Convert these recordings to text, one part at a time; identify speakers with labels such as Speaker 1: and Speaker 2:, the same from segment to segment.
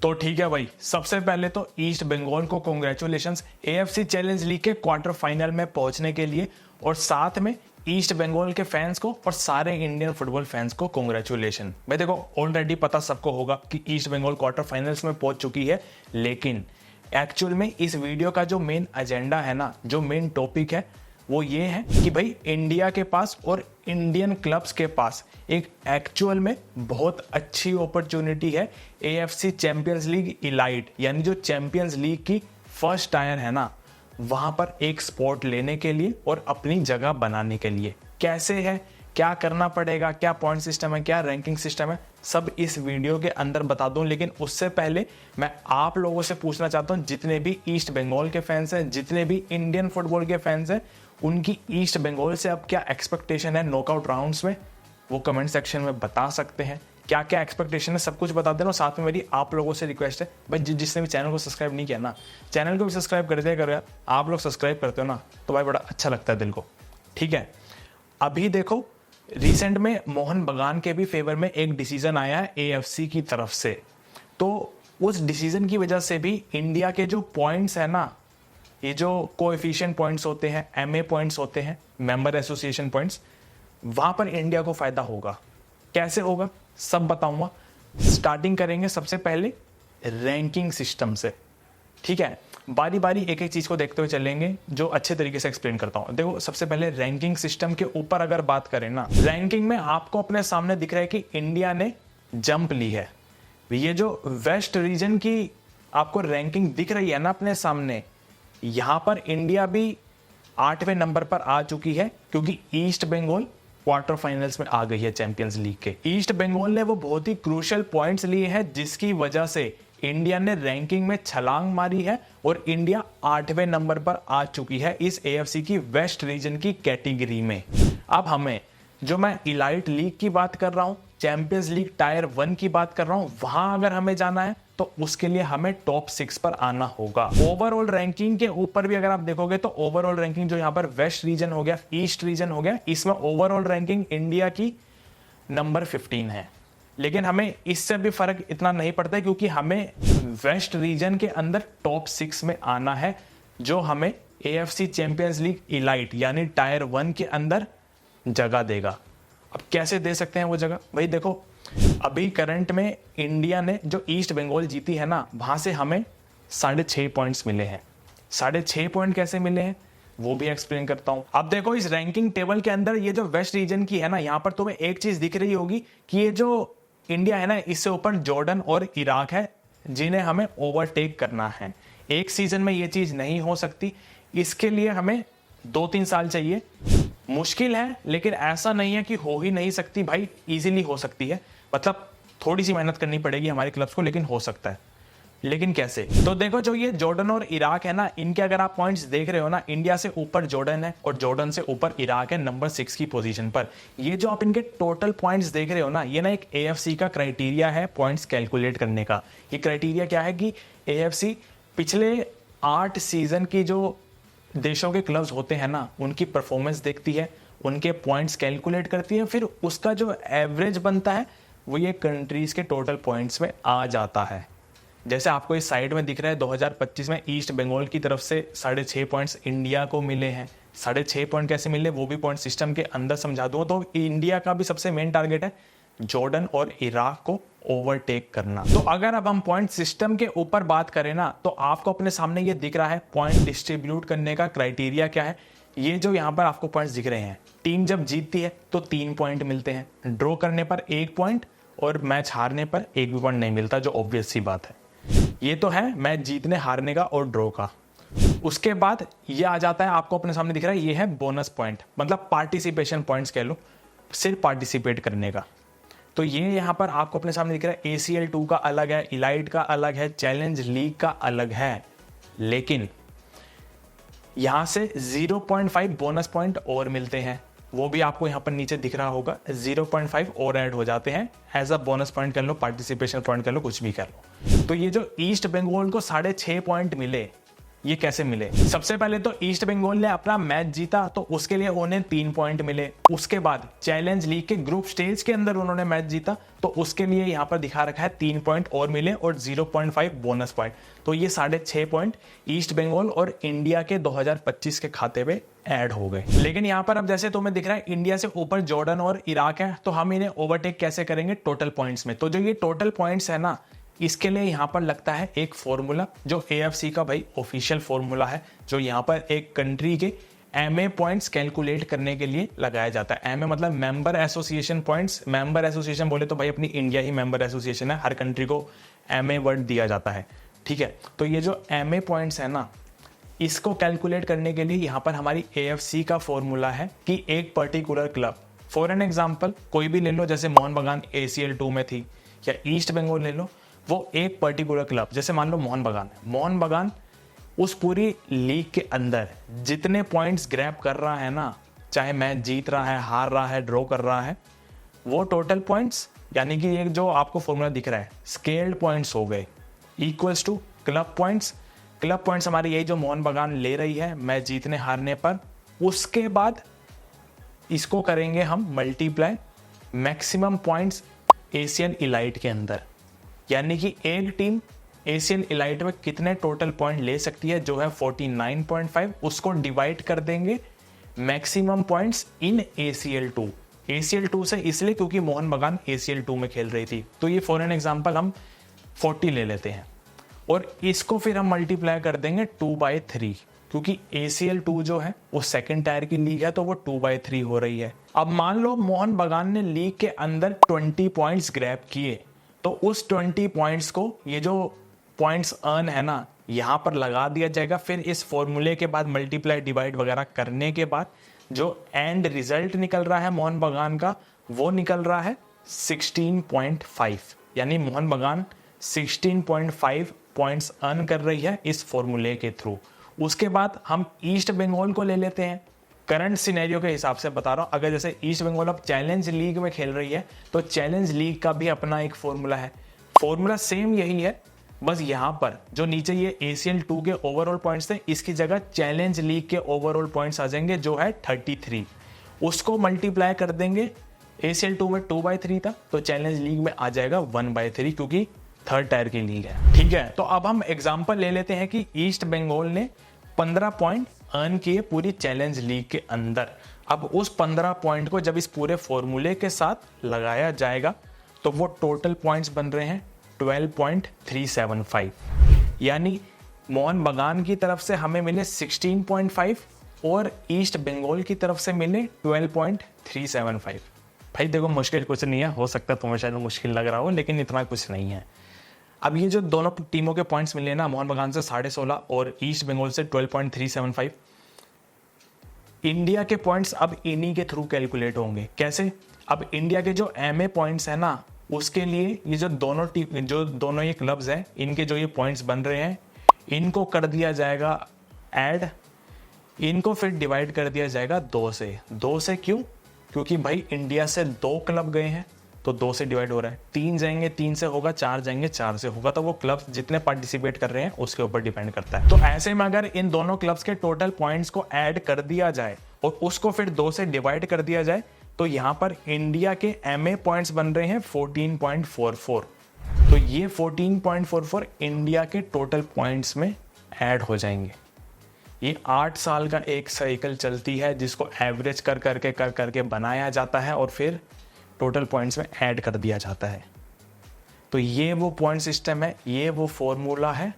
Speaker 1: तो ठीक है भाई, सबसे पहले तो ईस्ट बंगाल को कॉन्ग्रेचुलेशंस एएफसी चैलेंज लीग के क्वार्टर फाइनल में पहुंचने के लिए, और साथ में ईस्ट बंगाल के फैंस को और सारे इंडियन फुटबॉल फैंस को कॉन्ग्रेचुलेशन। भाई देखो, ऑलरेडी पता सबको होगा कि ईस्ट बंगाल क्वार्टर फाइनल्स में पहुंच चुकी है, लेकिन एक्चुअल में इस वीडियो का जो मेन एजेंडा है ना, जो मेन टॉपिक है वो ये है कि भाई इंडिया के पास और इंडियन क्लब्स के पास एक एक्चुअल में बहुत अच्छी अपॉर्चुनिटी है एएफसी चैंपियंस लीग इलाइट, यानी जो चैंपियंस लीग की फर्स्ट टायर है ना, वहां पर एक स्पॉट लेने के लिए और अपनी जगह बनाने के लिए। कैसे है, क्या करना पड़ेगा, क्या पॉइंट सिस्टम है, क्या रैंकिंग सिस्टम है, सब इस वीडियो के अंदर बता दूं। लेकिन उससे पहले मैं आप लोगों से पूछना चाहता हूं, जितने भी ईस्ट बंगाल के फैंस हैं, जितने भी इंडियन फुटबॉल के फैंस हैं, उनकी ईस्ट बंगाल से अब क्या एक्सपेक्टेशन है नॉकआउट राउंड्स में, वो कमेंट सेक्शन में बता सकते हैं। क्या क्या एक्सपेक्टेशन है सब कुछ बता देना। साथ में मेरी आप लोगों से रिक्वेस्ट है भाई, जिसने भी चैनल को सब्सक्राइब नहीं किया ना, चैनल को भी सब्सक्राइब कर दिया करो यार। आप लोग सब्सक्राइब करते हो ना तो भाई बड़ा अच्छा लगता है दिल को। ठीक है, अभी देखो रिसेंट में मोहन बगान के भी फेवर में एक डिसीजन आया है एएफसी की तरफ से, तो उस डिसीजन की वजह से भी इंडिया के जो पॉइंट्स है ना, ये जो कोएफिशिएंट पॉइंट्स होते हैं, एमए पॉइंट्स होते हैं, मेंबर एसोसिएशन पॉइंट्स, वहां पर इंडिया को फायदा होगा। कैसे होगा सब बताऊंगा। स्टार्टिंग करेंगे सबसे पहले रैंकिंग सिस्टम से। ठीक है, बारी बारी एक एक चीज को देखते हुए चलेंगे, जो अच्छे तरीके से एक्सप्लेन करता हूं। देखो, सबसे पहले रैंकिंग सिस्टम के ऊपर अगर बात करें ना, रैंकिंग में आपको अपने सामने दिख रहा है कि इंडिया ने जंप ली है। ये जो वेस्ट रीजन की आपको रैंकिंग दिख रही है ना अपने सामने, यहां पर इंडिया भी 8वें नंबर पर आ चुकी है, क्योंकि ईस्ट बंगाल क्वार्टर फाइनल्स में आ गई है चैंपियंस लीग के। ईस्ट बंगाल ने वो बहुत ही क्रूशियल पॉइंट्स लिए हैं, जिसकी वजह से इंडिया ने रैंकिंग में छलांग मारी है और इंडिया 8वें नंबर पर आ चुकी है इस एएफसी की वेस्ट रीजन की कैटेगरी में। अब हमें, जो मैं इलाइट लीग की बात कर रहा हूं, चैंपियंस लीग टायर 1 की बात कर रहा हूं, वहां अगर हमें जाना है तो उसके लिए हमें टॉप 6 पर आना होगा। ओवरऑल रैंकिंग के ऊपर भी अगर आप देखोगे तो ओवरऑल रैंकिंग जो यहाँ पर वेस्ट रीजन हो गया, ईस्ट रीजन हो गया, इसमें ओवरऑल रैंकिंग इंडिया की नंबर 15 है। लेकिन हमें इससे भी फर्क इतना नहीं पड़ता है, क्योंकि हमें वेस्ट रीजन के अंदर टॉप 6 में आना है, जो हमें एएफसी चैंपियंस लीग इलाइट यानी टायर 1 के अंदर जगह देगा। अब कैसे दे सकते हैं वो जगह? भाई देखो, अभी करंट में इंडिया ने जो ईस्ट बंगाल जीती है ना, वहां से हमें 6.5 पॉइंट्स मिले हैं। 6.5 पॉइंट कैसे मिले हैं वो भी एक्सप्लेन करता हूं। अब देखो, इस रैंकिंग टेबल के अंदर ये जो वेस्ट रीजन की है ना, यहां पर तुम्हें एक चीज दिख रही होगी कि ये जो इंडिया है ना, इससे ऊपर जॉर्डन और इराक है, जिन्हें हमें ओवरटेक करना है। एक सीजन में ये चीज नहीं हो सकती, इसके लिए हमें 2-3 साल चाहिए। मुश्किल है, लेकिन ऐसा नहीं है कि हो ही नहीं सकती भाई, इजीली हो सकती है। मतलब थोड़ी सी मेहनत करनी पड़ेगी हमारे क्लब्स को, लेकिन हो सकता है। लेकिन कैसे? तो देखो, जो ये जॉर्डन और इराक है ना, इनके अगर आप पॉइंट्स देख रहे हो ना, इंडिया से ऊपर जॉर्डन है और जॉर्डन से ऊपर इराक है नंबर 6 की पोजीशन पर। ये जो आप इनके टोटल पॉइंट्स देख रहे हो ना, ये ना एक एएफसी का क्राइटेरिया है पॉइंट्स कैलकुलेट करने का। ये क्राइटेरिया क्या है कि एएफसी पिछले 8 सीजन की जो देशों के क्लब्स होते हैं ना, उनकी परफॉर्मेंस देखती है, उनके पॉइंट्स कैलकुलेट करती है, फिर उसका जो एवरेज बनता है वो ये कंट्रीज के टोटल पॉइंट्स में आ जाता है। जैसे आपको इस साइड में दिख रहा है, 2025 में ईस्ट बंगाल की तरफ से 6.5 पॉइंट्स इंडिया को मिले हैं। 6.5 पॉइंट कैसे मिले वो भी पॉइंट सिस्टम के अंदर समझा दूँ। तो इंडिया का भी सबसे मेन टारगेट है जॉर्डन और इराक को ओवरटेक करना। तो अगर अब हम पॉइंट सिस्टम के ऊपर बात करें ना, तो आपको अपने सामने ये दिख रहा है पॉइंट डिस्ट्रीब्यूट करने का क्राइटेरिया क्या है। ये जो यहाँ पर आपको पॉइंट्स दिख रहे हैं, टीम जब जीतती है तो 3 पॉइंट मिलते हैं, ड्रॉ करने पर 1 पॉइंट और मैच हारने पर 1 भी पॉइंट नहीं मिलता, जो ऑब्वियस सी बात है। ये तो है मैच जीतने हारने का और ड्रॉ का। उसके बाद ये आ जाता है, आपको अपने सामने दिख रहा है, ये है बोनस पॉइंट, मतलब पार्टिसिपेशन पॉइंट्स कह लो, सिर्फ पार्टिसिपेट करने का। तो ये यहाँ पर आपको अपने सामने दिख रहा है, ACL 2 का अलग है, इलाइट का अलग है, चैलेंज लीग का अलग है। लेकिन यहां से 0.5 बोनस पॉइंट और मिलते हैं, वो भी आपको यहां पर नीचे दिख रहा होगा। 0.5 और ऐड हो जाते हैं, एज अ बोनस पॉइंट कर लो, पार्टिसिपेशन पॉइंट कर लो, कुछ भी कर लो। तो ये जो ईस्ट बंगाल को 6.5 पॉइंट मिले, ये कैसे मिले? सबसे पहले तो ईस्ट बंगाल ने अपना मैच जीता तो उसके लिए उन्हें 3 पॉइंट मिले। उसके बाद चैलेंज लीग के ग्रुप स्टेज के अंदर उन्होंने मैच जीता तो उसके लिए यहाँ पर दिखा रखा है 3 पॉइंट और मिले और 0.5 बोनस पॉइंट। तो ये 6.5 पॉइंट ईस्ट बंगाल और इंडिया के 2025 के खाते में ऐड हो गए। लेकिन यहाँ पर अब जैसे तुम्हें दिख रहा है इंडिया से ऊपर जॉर्डन और इराक है, तो हम इन्हें ओवरटेक कैसे करेंगे? टोटल पॉइंट्स में। तो जो ये टोटल पॉइंट्स है ना, इसके लिए यहाँ पर लगता है एक फॉर्मूला जो AFC का भाई ऑफिशियल फॉर्मूला है, जो यहाँ पर एक कंट्री के MA पॉइंट्स कैलकुलेट करने के लिए लगाया जाता है। MA मतलब member association points. Member association बोले तो भाई अपनी इंडिया ही मेंबर एसोसिएशन है, हर कंट्री को MA वर्ड दिया जाता है, ठीक है। तो ये जो MA पॉइंट्स है ना, इसको कैलकुलेट करने के लिए यहाँ पर हमारी AFC का फॉर्मूला है कि एक particular club, for an example कोई भी ले लो, जैसे मोहन बगान ACL 2 में थी, या ईस्ट बंगाल ले लो, वो एक पर्टिकुलर क्लब, जैसे मान लो मोहन बगान है। मोहन बगान उस पूरी लीग के अंदर जितने पॉइंट्स ग्रैब कर रहा है ना, चाहे मैच जीत रहा है, हार रहा है, ड्रॉ कर रहा है, वो टोटल पॉइंट्स, यानी कि ये जो आपको फॉर्मूला दिख रहा है स्केल्ड पॉइंट्स हो गए, equals to club points. Club points हमारी यही जो मोहन बगान ले रही है मैच जीतने हारने पर, उसके बाद इसको करेंगे हम multiply maximum points Asian elite के अंदर, यानी कि एक टीम एशियन इलाइट में कितने टोटल पॉइंट ले सकती है, जो है 49.5, उसको डिवाइड कर देंगे maximum points in ACL 2। ACL 2 से इसलिए क्योंकि मोहन बगान ACL 2 में खेल रही थी। तो ये फॉर एन एग्जाम्पल हम 40 ले लेते हैं और इसको फिर हम मल्टीप्लाई कर देंगे 2/3, क्योंकि ACL 2 जो है वो सेकंड टायर की लीग है, तो वो 2/3 हो रही है। अब मान लो मोहन बगान ने लीग के अंदर 20 पॉइंट्स ग्रैब किए, तो उस 20 पॉइंट्स को, ये जो पॉइंट्स अर्न है ना, यहाँ पर लगा दिया जाएगा। फिर इस फॉर्मूले के बाद मल्टीप्लाई डिवाइड वगैरह करने के बाद जो एंड रिजल्ट निकल रहा है मोहन बगान का, वो निकल रहा है 16.5, यानी मोहन बगान 16.5 पॉइंट्स अर्न कर रही है इस फॉर्मूले के थ्रू। उसके बाद हम ईस्ट बंगाल को ले लेते हैं। करंट सिनेरियो के हिसाब से बता रहा हूँ, अगर जैसे ईस्ट बंगाल अब चैलेंज लीग में खेल रही है तो चैलेंज लीग का भी अपना एक फॉर्मूला है। फॉर्मूला सेम यही है, बस यहाँ पर जो नीचे ये ACL 2 के ओवरऑल पॉइंट्स थे, इसकी जगह चैलेंज लीग के ओवरऑल पॉइंट्स आ जाएंगे, जो है 33। उसको मल्टीप्लाई कर देंगे, ACL 2 में 2/3 था तो चैलेंज लीग में आ जाएगा 1/3, क्योंकि थर्ड टायर की लीग है, ठीक है। तो अब हम एग्जाम्पल ले लेते हैं कि ईस्ट बंगाल ने 15 पॉइंट अर्न किए पूरी चैलेंज लीग के अंदर। अब उस 15 पॉइंट को जब इस पूरे फॉर्मूले के साथ लगाया जाएगा तो वो टोटल पॉइंट्स बन रहे हैं 12.375, यानी मोहन बगान की तरफ से हमें मिले 16.5 और ईस्ट बंगाल की तरफ से मिले 12.375। भाई देखो मुश्किल कुछ नहीं है, हो सकता है तुम्हें शायद मुश्किल लग रहा हो, लेकिन इतना कुछ नहीं है। अब ये जो दोनों टीमों के पॉइंट्स मिले ना, मोहन बगान से 16.5 और ईस्ट बंगाल से 12.375, इंडिया के पॉइंट्स अब इन्हीं के थ्रू कैलकुलेट होंगे। कैसे? अब इंडिया के जो MA पॉइंट्स है ना, उसके लिए ये जो दोनों ये क्लब्स हैं, इनके जो ये पॉइंट्स बन रहे हैं, इनको कर दिया जाएगा ऐड, इनको फिर डिवाइड कर दिया जाएगा 2 से। 2 से क्यों? क्योंकि भाई इंडिया से 2 क्लब गए हैं तो 2 से डिवाइड हो रहा है, 3 जाएंगे 3 से होगा, 4 जाएंगे 4 से होगा, तो वो क्लब्स जितने पार्टिसिपेट कर रहे हैं उसके ऊपर डिपेंड करता है। तो ऐसे में अगर इन दोनों क्लब्स के टोटल पॉइंट्स को ऐड कर दिया जाए और उसको फिर 2 से डिवाइड कर दिया जाए, तो यहाँ पर इंडिया के MA पॉइंट्स बन रहे हैं 14.44। तो ये 14.44 इंडिया के टोटल पॉइंट्स में ऐड हो जाएंगे। ये 8 साल का एक साइकिल चलती है, जिसको एवरेज कर करके बनाया जाता है और फिर टोटल पॉइंट्स में ऐड कर दिया जाता है। तो ये वो पॉइंट सिस्टम है, ये वो फॉर्मूला है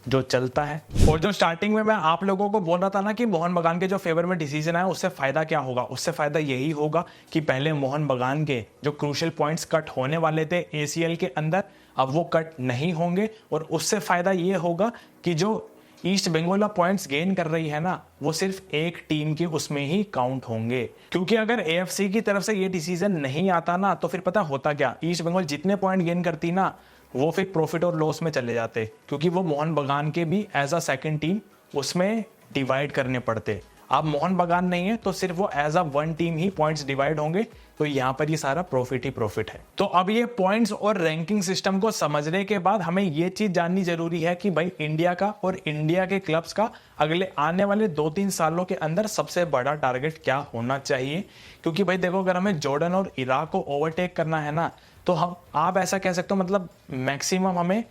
Speaker 1: जो चलता है। और जो स्टार्टिंग में मैं आप लोगों को बोल रहा था ना कि मोहन बगान के जो फेवर में डिसीजन आया, उससे फायदा क्या होगा? उससे फायदा यही होगा कि पहले मोहन बगान के जो क्रूशियल पॉइंट्स कट होने वाले थे ACL के अंदर, अब वो कट नहीं होंगे, और उससे फायदा ये होगा कि जो ईस्ट बंगाल पॉइंट्स गेन कर रही है ना, वो सिर्फ एक टीम के उसमें ही काउंट होंगे। क्योंकि अगर AFC की तरफ से ये डिसीजन नहीं आता ना, तो फिर पता होता क्या, ईस्ट बंगाल जितने पॉइंट गेन करती ना, वो फिर प्रॉफिट और लॉस में चले जाते, क्योंकि वो मोहन बगान के भी एज अ सेकंड टीम उसमें डिवाइड करने पड़ते। अब मोहन बगान नहीं है तो सिर्फ वो एज अ वन टीम ही पॉइंट्स डिवाइड होंगे, तो यहाँ पर ये सारा प्रॉफिट ही प्रॉफिट है। तो अब ये पॉइंट्स और रैंकिंग सिस्टम को समझने के बाद हमें ये चीज जाननी जरूरी है कि भाई इंडिया का और इंडिया के क्लब्स का अगले आने वाले 2-3 सालों के अंदर सबसे बड़ा टारगेट क्या होना चाहिए। क्योंकि भाई देखो, अगर हमें जॉर्डन और इराक को ओवरटेक करना है ना, तो हम आप ऐसा कह सकते हो, मतलब मैक्सिमम हमें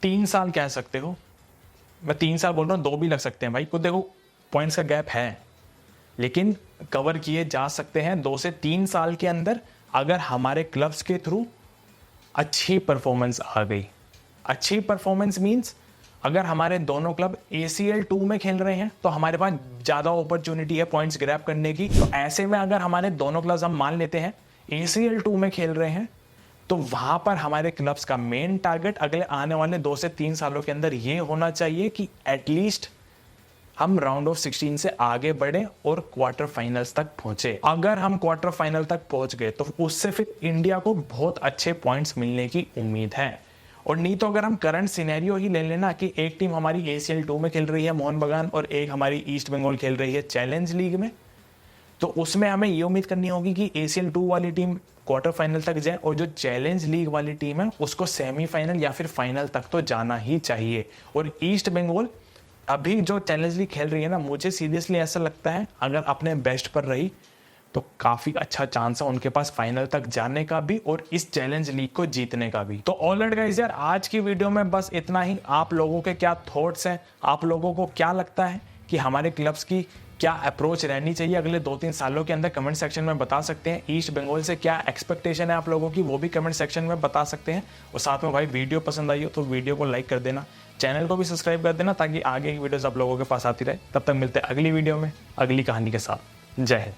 Speaker 1: 3 साल कह सकते हो। मैं 3 साल बोल रहा हूँ, 2 भी लग सकते हैं भाई, कुछ देखो पॉइंट्स का गैप है, लेकिन कवर किए जा सकते हैं 2 से 3 साल के अंदर, अगर हमारे क्लब्स के थ्रू अच्छी परफॉर्मेंस आ गई। अच्छी परफॉर्मेंस मींस अगर हमारे दोनों क्लब ACL 2 में खेल रहे हैं तो हमारे पास ज़्यादा अपॉर्चुनिटी है पॉइंट्स ग्रैब करने की। तो ऐसे में अगर हमारे दोनों क्लब्स हम मान लेते हैं ACL 2 में खेल रहे हैं, तो वहाँ पर हमारे क्लब्स का मेन टारगेट अगले आने वाले 2 से 3 सालों के अंदर ये होना चाहिए कि एटलीस्ट हम राउंड ऑफ 16 से आगे बढ़े और क्वार्टर फाइनल्स तक पहुंचे। अगर हम क्वार्टर फाइनल तक पहुंच गए तो उससे फिर इंडिया को बहुत अच्छे पॉइंट्स मिलने की उम्मीद है। और नहीं तो अगर हम करंट सिनेरियो ही ले लेना कि एक टीम हमारी ACL 2 में खेल रही है मोहन बगान और एक हमारी ईस्ट बंगाल खेल रही है चैलेंज लीग में, तो उसमें हमें ये उम्मीद करनी होगी कि ACL 2 वाली टीम क्वार्टर फाइनल तक जाए और जो चैलेंज लीग वाली टीम है उसको सेमीफाइनल या फिर फाइनल तक तो जाना ही चाहिए। और ईस्ट बंगाल अभी जो चैलेंज लीग खेल रही है ना, मुझे सीरियसली ऐसा लगता है अगर अपने बेस्ट पर रही तो काफी अच्छा चांस है उनके पास फाइनल तक जाने का भी और इस चैलेंज लीग को जीतने का भी। तो ऑलराइट गाइस यार, आज की वीडियो में बस इतना ही। आप लोगों के क्या थॉट्स हैं, आप लोगों को क्या लगता है कि हमारे क्लब्स की क्या अप्रोच रहनी चाहिए अगले 2-3 सालों के अंदर, कमेंट सेक्शन में बता सकते हैं। ईस्ट बंगाल से क्या एक्सपेक्टेशन है आप लोगों की, वो भी कमेंट सेक्शन में बता सकते हैं। और साथ में भाई वीडियो पसंद आई हो तो वीडियो को लाइक कर देना, चैनल को भी सब्सक्राइब कर देना, ताकि आगे की वीडियोस आप लोगों के पास आती रहे। तब तक मिलते हैं अगली वीडियो में अगली कहानी के साथ। जय हिंद।